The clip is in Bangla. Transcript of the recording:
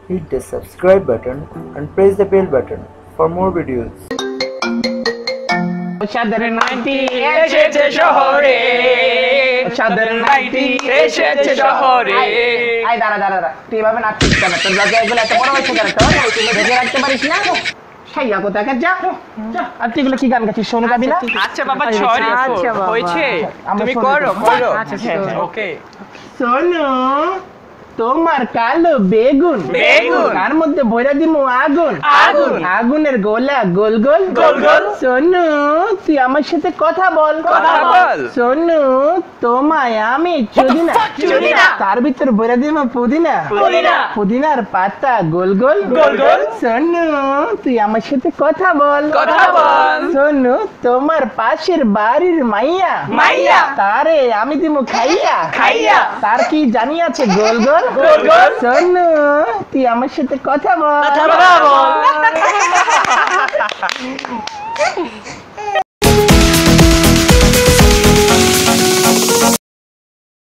hit the subscribe button and press the bell button for more videos. চাঁদের নাইটি এসেছে শহরে, চাঁদের নাইটি এসেছে শহরে। আই দাঁড়া দাঁড়া দাঁড়া, তুই এভাবে নাচছিস কেন? তোর লজ্জা এগুলো এত বড় হয়েছে কেন? তোর দেখে রাখতে পারিস না? সাইয়া কোথাকে যা। আর তুই এগুলো কি গান গাচ্ছিস? শোনো যাবি না? আচ্ছা বাবা, সরি হয়েছে, তুমি করো করো। ওকে। শোনো, তোমার কালো বেগুন, বেগুন তার মধ্যে ভরা দিমু আগুন, আগুন আগুনের গোলা গোল গোল গোল গোল। শোনো, তুই আমার সাথে কথা বল, কথা বল। শোনো, তোমায় আমি চুদিনা, চুদিনা। তার ভিতর ভরা দিমু পুদিনা, পুদিনা। পুদিনার পাতা গোল গোল গোল গোল। শোনো, তুই আমার সাথে কথা বল, কথা বল। শোনো, তোমার পাশের বাড়ির মাইয়া, মাইয়া। তারে আমি দিমু খাইয়া, খাইয়া। তার কি জানি আছে গোল গোল গোল গোল। শোনো, তুই আমার সাথে কথা বল, কথা বল।